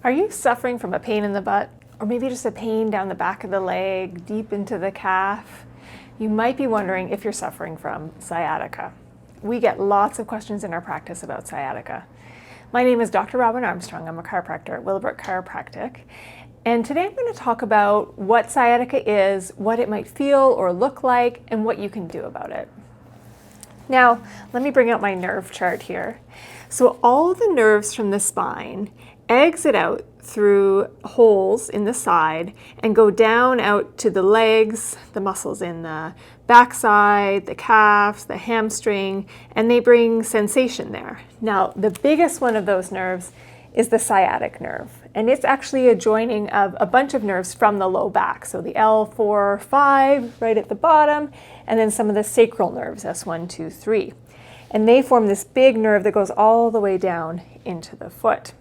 Are you suffering from a pain in the butt, or maybe just a pain down the back of the leg, deep into the calf? You might be wondering if you're suffering from sciatica. We get lots of questions in our practice about sciatica. My name is Dr. Armstrong. I'm a chiropractor at Willowbrook Chiropractic. And today I'm going to talk about what sciatica is, what it might feel or look like, and what you can do about it. Now, let me bring out my nerve chart here. So all the nerves from the spine exit out through holes in the side and go down out to the legs, the muscles in the backside, the calves, the hamstring, and they bring sensation there. Now, the biggest one of those nerves is the sciatic nerve, and it's actually a joining of a bunch of nerves from the low back. So the L4, 5 right at the bottom, and then some of the sacral nerves, S1, 2, 3. And they form this big nerve that goes all the way down into the foot.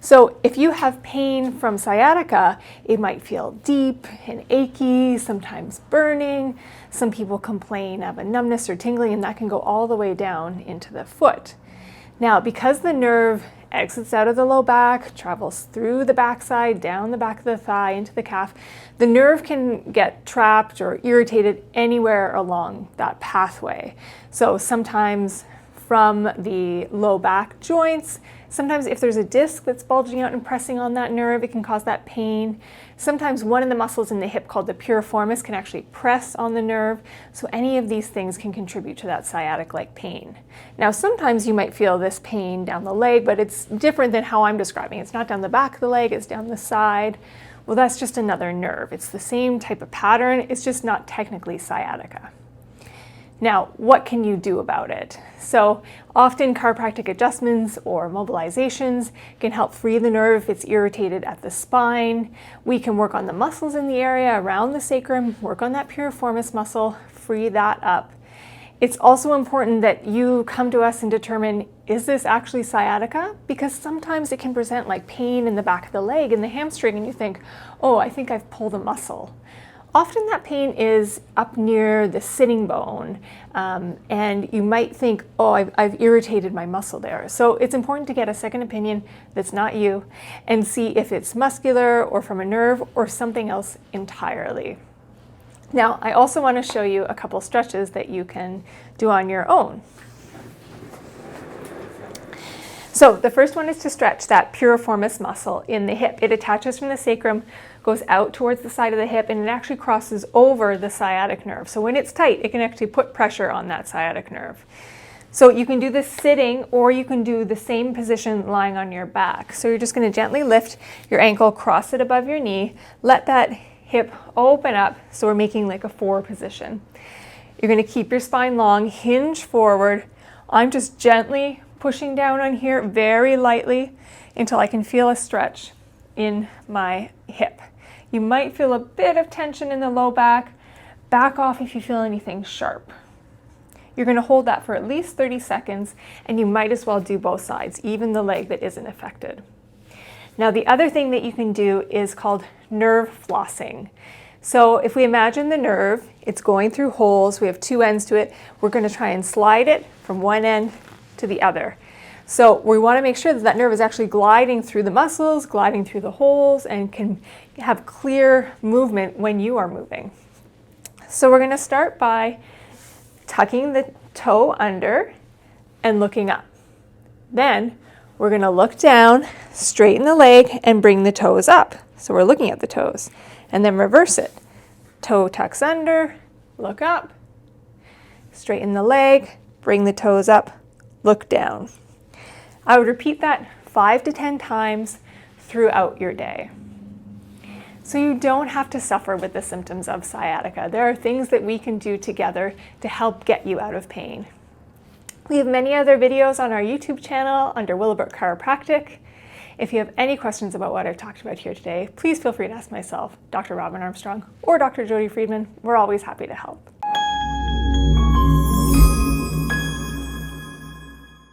So if you have pain from sciatica, it might feel deep and achy, sometimes burning. Some people complain of a numbness or tingling, and that can go all the way down into the foot. Now, because the nerve exits out of the low back, travels through the backside, down the back of the thigh, into the calf, the nerve can get trapped or irritated anywhere along that pathway. So sometimes from the low back joints, sometimes if there's a disc that's bulging out and pressing on that nerve, it can cause that pain. Sometimes one of the muscles in the hip called the piriformis can actually press on the nerve. So any of these things can contribute to that sciatic-like pain. Now, sometimes you might feel this pain down the leg, but it's different than how I'm describing. It's not down the back of the leg, it's down the side. Well, that's just another nerve. It's the same type of pattern, it's just not technically sciatica. Now, what can you do about it? So often chiropractic adjustments or mobilizations can help free the nerve if it's irritated at the spine. We can work on the muscles in the area around the sacrum, work on that piriformis muscle, free that up. It's also important that you come to us and determine, is this actually sciatica? Because sometimes it can present like pain in the back of the leg and the hamstring, and you think, oh, I think I've pulled a muscle. Often that pain is up near the sitting bone, and you might think, oh, I've irritated my muscle there. So it's important to get a second opinion that's not you and see if it's muscular or from a nerve or something else entirely. Now, I also want to show you a couple stretches that you can do on your own. So the first one is to stretch that piriformis muscle in the hip. It attaches from the sacrum, goes out towards the side of the hip, and it actually crosses over the sciatic nerve. So when it's tight, it can actually put pressure on that sciatic nerve. So you can do this sitting, or you can do the same position lying on your back. So you're just going to gently lift your ankle, cross it above your knee, let that hip open up, so we're making like a 4 position. You're going to keep your spine long, hinge forward. I'm just gently pushing down on here very lightly until I can feel a stretch in my hip. You might feel a bit of tension in the low back. Back off if you feel anything sharp. You're going to hold that for at least 30 seconds, and you might as well do both sides, even the leg that isn't affected. Now, the other thing that you can do is called nerve flossing. So if we imagine the nerve, it's going through holes, we have 2 ends to it, we're going to try and slide it from one end to the other. So we want to make sure that that nerve is actually gliding through the muscles, gliding through the holes, and can have clear movement when you are moving. So we're going to start by tucking the toe under and looking up. Then we're going to look down, straighten the leg, and bring the toes up. So we're looking at the toes. And then reverse it. Toe tucks under, look up, straighten the leg, bring the toes up, look down. I would repeat that 5 to 10 times throughout your day. So you don't have to suffer with the symptoms of sciatica. There are things that we can do together to help get you out of pain. We have many other videos on our YouTube channel under Willowbrook Chiropractic. If you have any questions about what I've talked about here today, please feel free to ask myself, Dr. Armstrong, or Dr. Jody Freedman. We're always happy to help.